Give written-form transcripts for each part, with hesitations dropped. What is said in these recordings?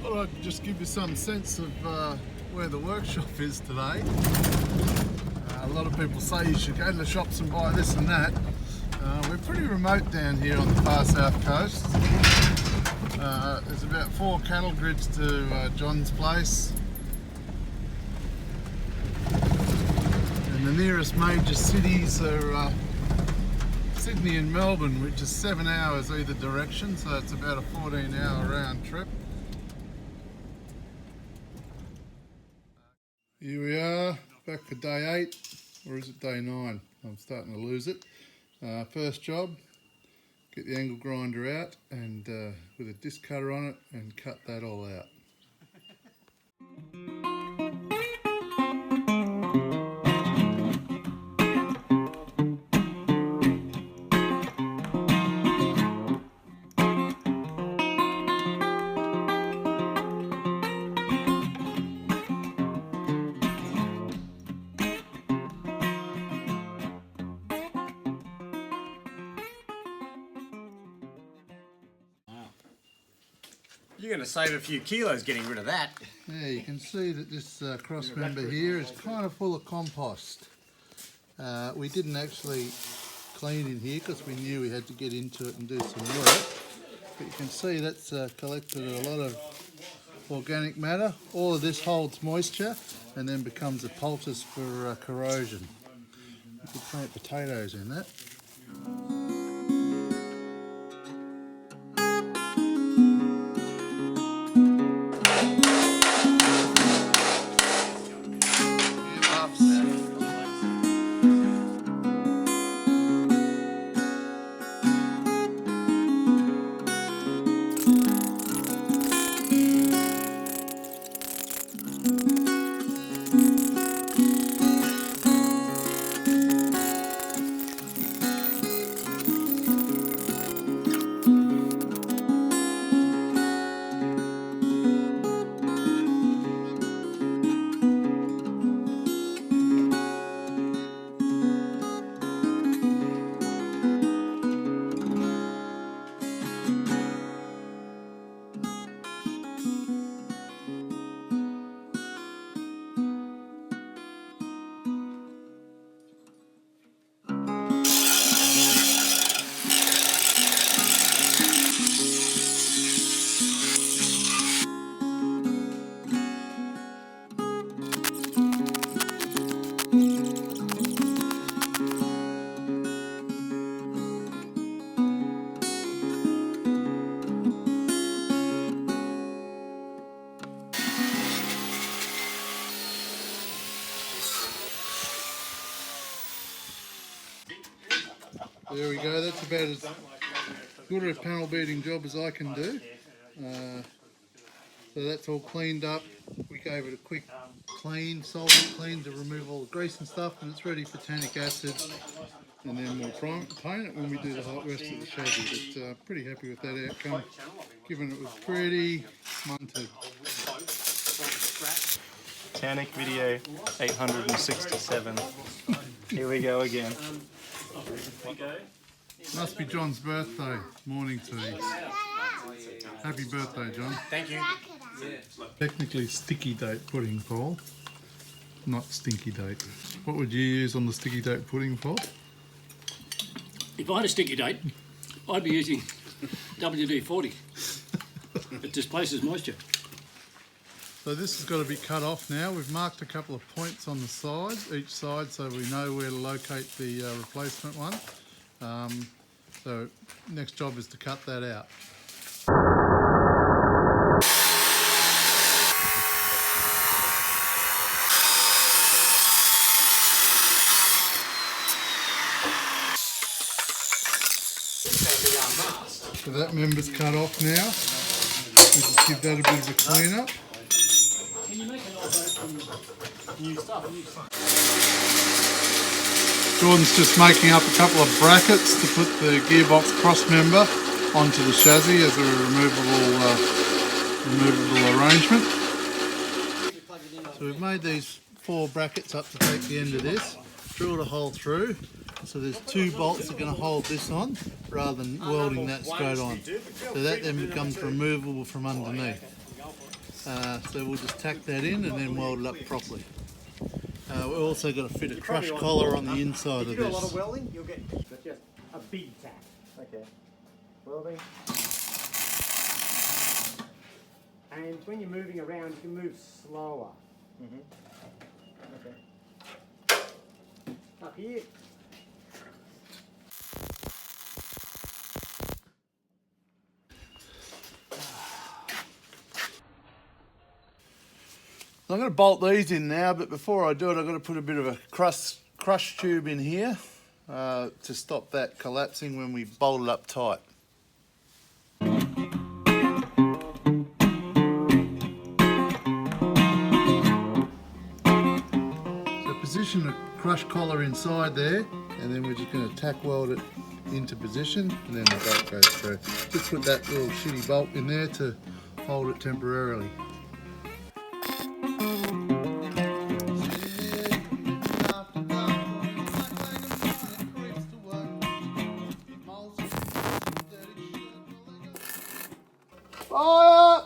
Thought I'd just give you some sense of where the workshop is today. A lot of people say you should go to the shops and buy this and that. We're pretty remote down here on the far south coast. There's about 4 cattle grids to John's place. And the nearest major cities are Sydney and Melbourne, which is 7 hours either direction, so it's about a 14-hour round trip. Here we are, back for day 8, or is it day 9? I'm starting to lose it. First job, get the angle grinder out and with a disc cutter on it and cut that all out. You're going to save a few kilos getting rid of that. Yeah, you can see that this cross member here is kind of full of compost. We didn't actually clean in here because we knew we had to get into it and do some work. But you can see that's collected a lot of organic matter. All of this holds moisture and then becomes a poultice for corrosion. You could plant potatoes in that. There we go, that's about as good a panel beating job as I can do. So that's all cleaned up. We gave it a quick clean, solvent clean to remove all the grease and stuff, and it's ready for tannic acid, and then we'll paint it when we do the whole rest of the chassis. But pretty happy with that outcome, given it was pretty munted. Tannic video 867. Here we go again. Must be John's birthday. Morning to you. Happy birthday, John. Thank you. Technically sticky date pudding, Paul. Not stinky date. What would you use on the sticky date pudding, Paul? If I had a sticky date, I'd be using WD-40. It displaces moisture. So this has got to be cut off now. We've marked a couple of points on the side, each side, so we know where to locate the replacement one. So next job is to cut that out. So that member's cut off now. We just give that a bit of a clean up. Can you make an old boat from new stuff? Jordan's just making up a couple of brackets to put the gearbox cross member onto the chassis as a removable arrangement. So we've made these 4 brackets up to take the end of this, drilled a hole through, So there's two bolts that are going to hold this on rather than welding that straight on. So that then becomes removable from underneath. So we'll just tack that in and then weld it up properly. We've also got to fit a crush collar on the inside of If you do a lot this. of welding, you'll get just a big tack. Okay. Welding. And when you're moving around, you can move slower. Okay. Up here. I'm going to bolt these in now, but before I do it, I've got to put a bit of a crush tube in here to stop that collapsing when we bolt it up tight. So position the crush collar inside there, and then we're just going to tack weld it into position, and then the bolt goes through. Just put that little shitty bolt in there to hold it temporarily. Fire!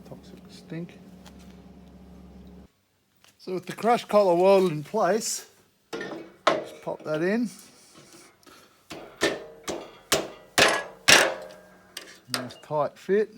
Toxic stink. So with the crush collar welded in place, just pop that in. Nice tight fit.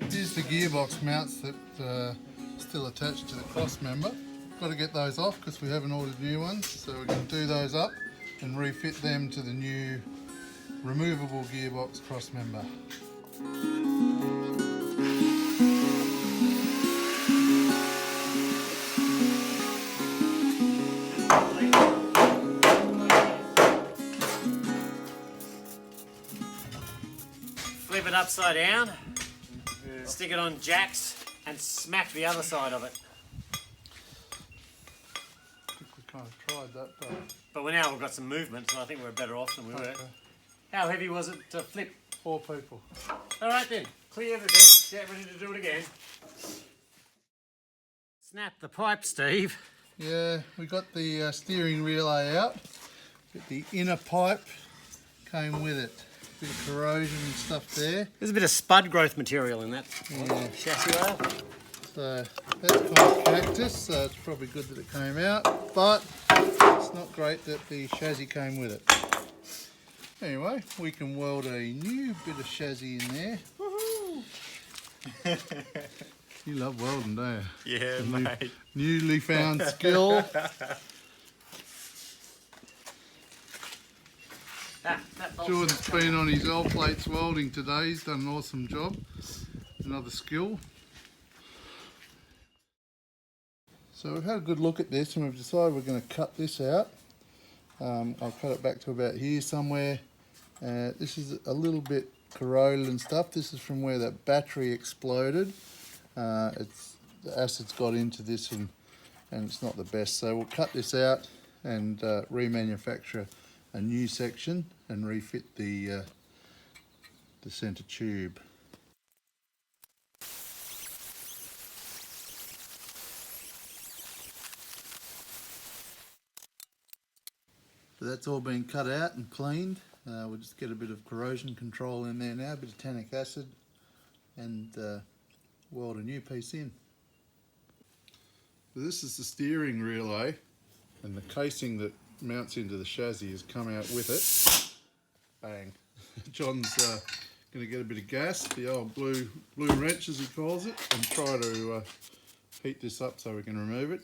Here's the gearbox mounts that are still attached to the cross member. Got to get those off because we haven't ordered new ones, so we're going to do those up and refit them to the new removable gearbox cross member. Flip it upside down, stick it on jacks, and smack the other side of it. I think we kind of tried that, But now we've got some movement, so I think we're better off than we were. okay. How heavy was it to flip? 4 people. All right then, clear the deck, get ready to do it again. Snap the pipe, Steve. Yeah, we got the steering relay out, but the inner pipe came with it. Bit of corrosion and stuff there. There's a bit of spud growth material in that Yeah. chassis rail. So that's kind of cactus, so it's probably good that it came out, but it's not great that the chassis came with it. Anyway, we can weld a new bit of chassis in there. Woohoo! You love welding, don't you? Yeah, mate. Newly found skill. Jordan's been on his old plates welding today. He's done an awesome job. Another skill. So we've had a good look at this and we've decided we're going to cut this out. I'll cut it back to about here somewhere. This is a little bit corroded and stuff. This is from where that battery exploded. The acid's got into this and it's not the best. So we'll cut this out and remanufacture a new section and refit the centre tube. So that's all been cut out and cleaned. We'll just get a bit of corrosion control in there now, a bit of tannic acid, and weld a new piece in. So this is the steering relay, and the casing that mounts into the chassis has come out with it. Bang. John's going to get a bit of gas, the old blue wrench as he calls it, and try to heat this up so we can remove it.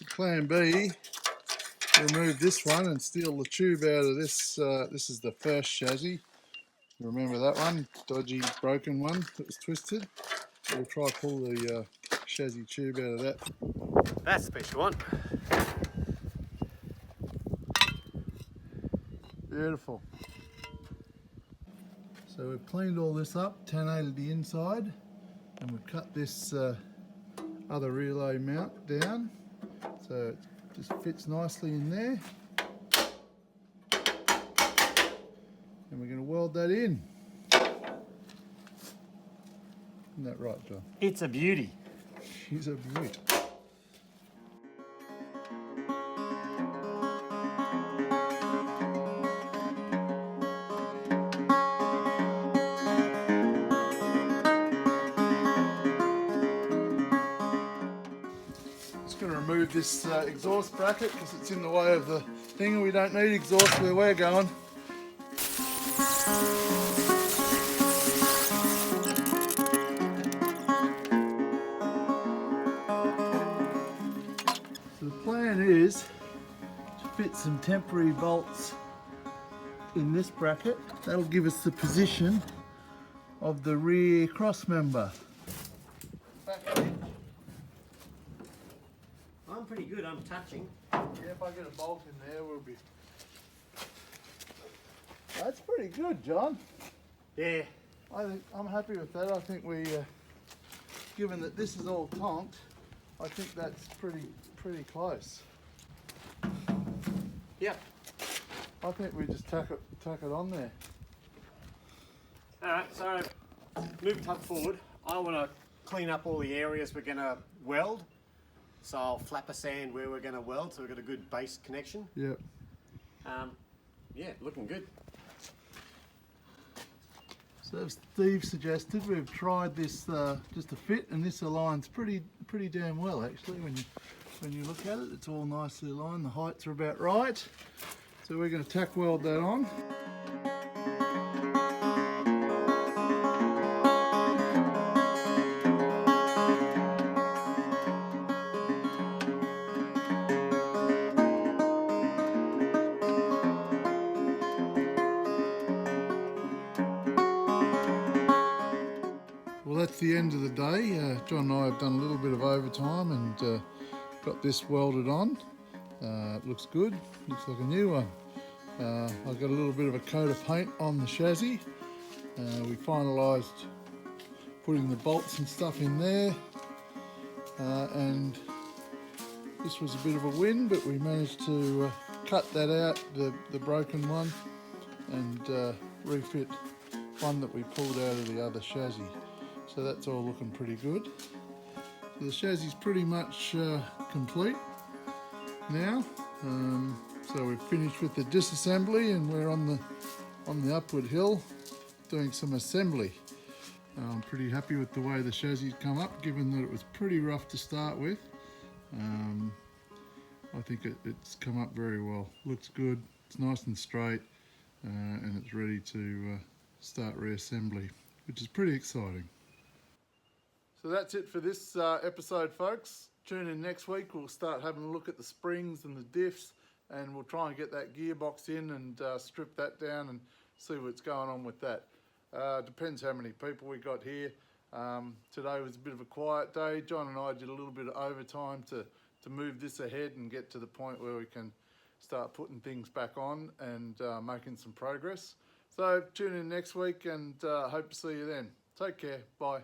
Plan B, remove this one and steal the tube out of this. This is the first chassis. Remember that one? Dodgy, broken one that was twisted. We'll try pull the chassis tube out of that. That's the special one. Beautiful. So we've cleaned all this up, tannated the inside, and we've cut this other relay mount down so it just fits nicely in there. And we're going to weld that in. Isn't that right, John? It's a beauty. She's a beaut. Just going to remove this exhaust bracket because it's in the way of the thing, and we don't need exhaust where we're going. So the plan is to fit some temporary bolts in this bracket. That'll give us the position of the rear cross member. I'm pretty good, I'm touching. Yeah, if I get a bolt in there, we'll be... That's pretty good, John. Yeah. I'm happy with that. I think we, given that this is all conked, I think that's pretty close. Yep. I think we just tack it on there. Alright, so move tub forward. I want to clean up all the areas we're going to weld. So I'll flap a sand where we're going to weld so we've got a good base connection. Yep. Yeah, looking good. So as Steve suggested, we've tried this just to fit, and this aligns pretty damn well actually. When you look at it, it's all nicely aligned. The heights are about right. So we're going to tack weld that on. Well, that's the end of the day. John and I have done a little bit of overtime and got this welded on. It looks good, looks like a new one. I've got a little bit of a coat of paint on the chassis. We finalised putting the bolts and stuff in there, and this was a bit of a win, but we managed to cut that out, the broken one, and refit one that we pulled out of the other chassis. So that's all looking pretty good. So the chassis is pretty much complete now. So we've finished with the disassembly, and we're on the upward hill doing some assembly. I'm pretty happy with the way the chassis come up, given that it was pretty rough to start with. I think it's come up very well. Looks good, it's nice and straight, and it's ready to start reassembly, which is pretty exciting. So that's it for this episode, folks. Tune in next week. We'll start having a look at the springs and the diffs, and we'll try and get that gearbox in and strip that down and see what's going on with that. Depends how many people we got here. Today was a bit of a quiet day. John and I did a little bit of overtime to move this ahead and get to the point where we can start putting things back on and making some progress. So tune in next week, and hope to see you then. Take care. Bye.